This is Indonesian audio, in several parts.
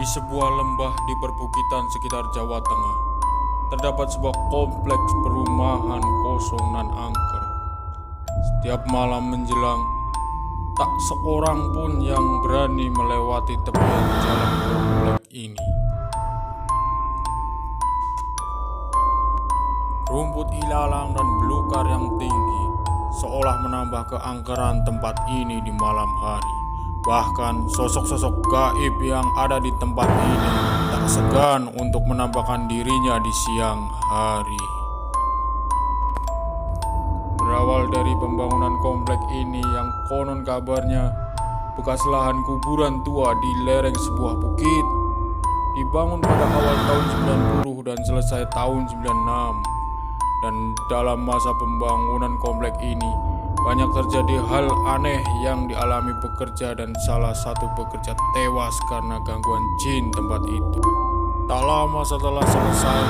Di sebuah lembah di perbukitan sekitar Jawa Tengah, terdapat sebuah kompleks perumahan kosong dan angker. Setiap malam menjelang, tak seorang pun yang berani melewati tepian jalan kompleks ini. Rumput ilalang dan belukar yang tinggi seolah menambah keangkeran tempat ini di malam hari. Bahkan sosok-sosok gaib yang ada di tempat ini tak segan untuk menampakkan dirinya di siang hari. Berawal dari pembangunan komplek ini yang konon kabarnya bekas lahan kuburan tua di lereng sebuah bukit, dibangun pada awal tahun 90 dan selesai tahun 96. Dan dalam masa pembangunan komplek ini banyak terjadi hal aneh yang dialami pekerja dan salah satu pekerja tewas karena gangguan jin tempat itu. Tak lama setelah selesai,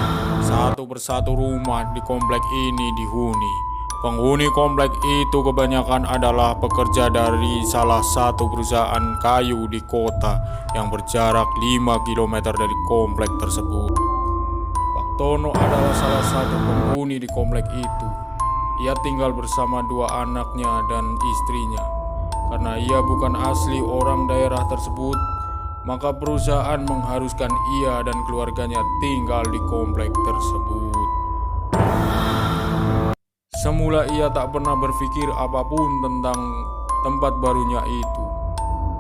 satu persatu rumah di komplek ini dihuni. Penghuni komplek itu kebanyakan adalah pekerja dari salah satu perusahaan kayu di kota yang berjarak 5 km dari komplek tersebut. Pak Tono adalah salah satu penghuni di komplek itu. Ia tinggal bersama 2 anaknya dan istrinya. Karena ia bukan asli orang daerah tersebut, maka perusahaan mengharuskan ia dan keluarganya tinggal di komplek tersebut. Semula ia tak pernah berpikir apapun tentang tempat barunya itu.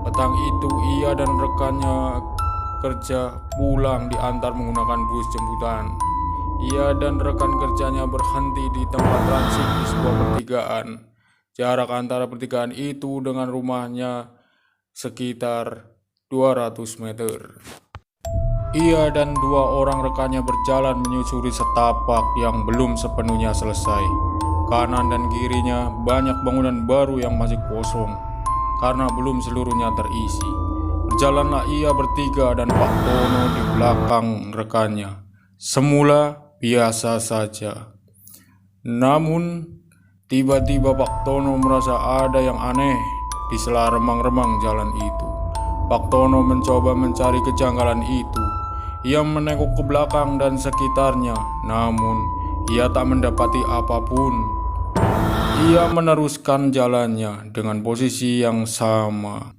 Petang itu ia dan rekannya kerja pulang diantar menggunakan bus jemputan. Ia dan rekan kerjanya berhenti di tempat transit di sebuah pertigaan. Jarak antara pertigaan itu dengan rumahnya sekitar 200 meter. Ia dan 2 orang rekannya berjalan menyusuri setapak yang belum sepenuhnya selesai. Kanan dan kirinya banyak bangunan baru yang masih kosong karena belum seluruhnya terisi. Berjalanlah ia bertiga dan Pak Tono di belakang rekannya. Semula biasa saja. Namun tiba-tiba Pak Tono merasa ada yang aneh di sela remang-remang jalan itu. Pak Tono mencoba mencari kejanggalan itu. Ia menengok ke belakang dan sekitarnya, namun ia tak mendapati apapun. Ia meneruskan jalannya dengan posisi yang sama.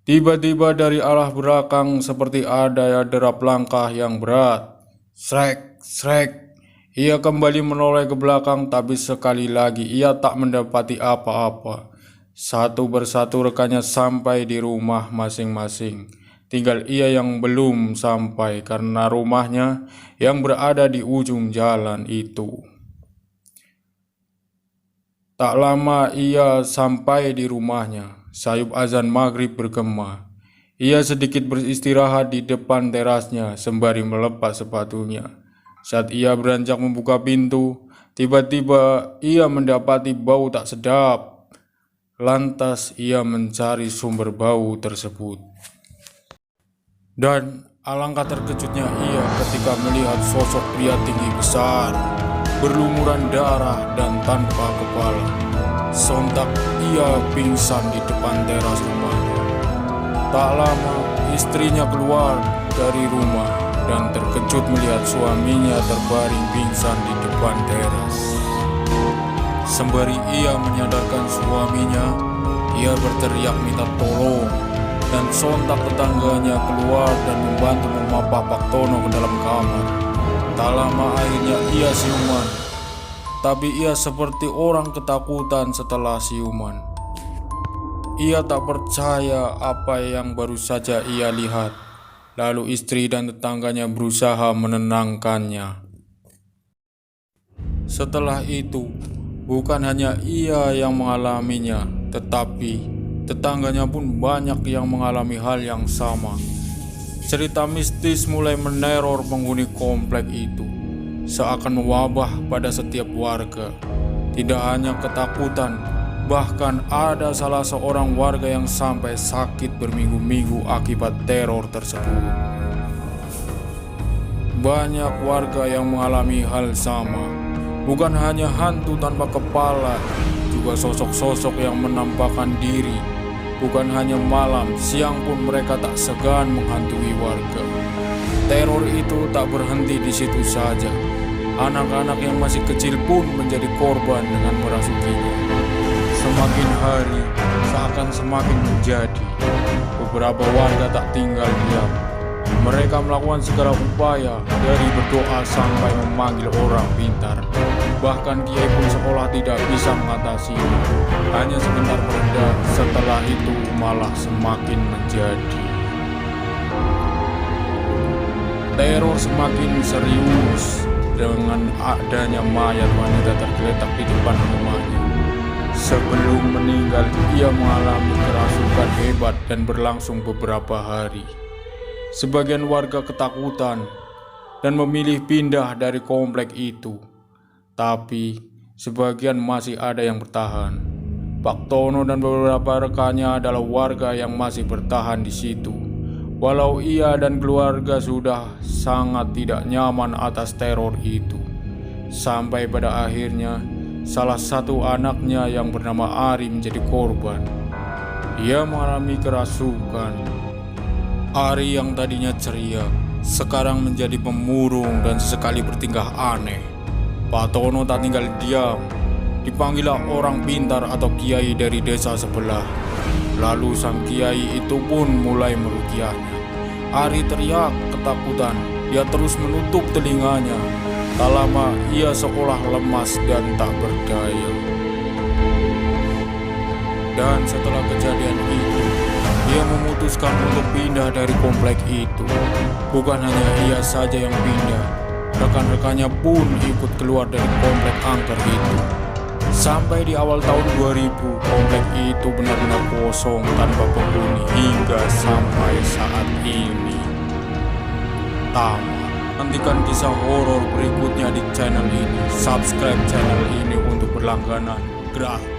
Tiba-tiba dari arah belakang seperti ada derap langkah yang berat. Srek, srek. Ia kembali menoleh ke belakang, tapi sekali lagi ia tak mendapati apa-apa. Satu persatu rekannya sampai di rumah masing-masing. Tinggal ia yang belum sampai karena rumahnya yang berada di ujung jalan itu. Tak lama ia sampai di rumahnya. Sayup azan maghrib bergema. Ia sedikit beristirahat di depan terasnya sembari melepas sepatunya. Saat ia beranjak membuka pintu, tiba-tiba ia mendapati bau tak sedap. Lantas ia mencari sumber bau tersebut. Dan alangkah terkejutnya ia ketika melihat sosok pria tinggi besar, berlumuran darah dan tanpa kepala. Sontak ia pingsan di depan teras rumahnya. Tak lama istrinya keluar dari rumah dan terkejut melihat suaminya terbaring pingsan di depan teras. Sembari ia menyadarkan suaminya, ia berteriak minta tolong dan sontak tetangganya keluar dan membantu memapah Pak Tono ke dalam kamar. Tak lama akhirnya ia siuman, tapi ia seperti orang ketakutan setelah siuman. Ia tak percaya apa yang baru saja ia lihat. Lalu istri dan tetangganya berusaha menenangkannya. Setelah itu, bukan hanya ia yang mengalaminya, tetapi tetangganya pun banyak yang mengalami hal yang sama. Cerita mistis mulai meneror penghuni komplek itu, seakan mewabah pada setiap warga. Tidak hanya ketakutan, bahkan ada salah seorang warga yang sampai sakit berminggu-minggu akibat teror tersebut. Banyak warga yang mengalami hal sama. Bukan hanya hantu tanpa kepala, juga sosok-sosok yang menampakkan diri Bukan hanya malam, siang pun mereka tak segan menghantui warga. Teror itu tak berhenti di situ saja. Anak-anak yang masih kecil pun menjadi korban dengan merasukinya. Semakin hari seakan semakin menjadi. Beberapa warga tak tinggal diam. Mereka melakukan segala upaya, dari berdoa sampai memanggil orang pintar. Bahkan kiai pun seolah tidak bisa mengatasinya. Hanya sebentar mereda, setelah itu malah semakin menjadi. Teror semakin serius dengan adanya mayat wanita tergeletak di depan rumahnya. Sebelum meninggal, ia mengalami kerasukan hebat dan berlangsung beberapa hari. Sebagian warga ketakutan dan memilih pindah dari komplek itu. Tapi sebagian masih ada yang bertahan. Pak Tono dan beberapa rekannya adalah warga yang masih bertahan di situ. Walau ia dan keluarga sudah sangat tidak nyaman atas teror itu. Sampai pada akhirnya salah satu anaknya yang bernama Ari menjadi korban. Ia mengalami kerasukan. Ari yang tadinya ceria sekarang menjadi pemurung dan sesekali bertingkah aneh. Pak Tono tak tinggal diam. Dipanggillah orang pintar atau kiai dari desa sebelah. Lalu sang kiai itu pun mulai meruqyahnya. Ari teriak ketakutan. Dia terus menutup telinganya. Tak lama ia seolah lemas dan tak berdaya. Dan setelah kejadian itu, dia memutuskan untuk pindah dari komplek itu. Bukan hanya ia saja yang pindah, rekan-rekannya pun ikut keluar dari komplek angker itu. Sampai di awal tahun 2000, komplek itu benar-benar kosong tanpa penghuni hingga sampai saat ini. Tamat. Nantikan kisah horor berikutnya di channel ini. Subscribe channel ini untuk berlangganan gratis.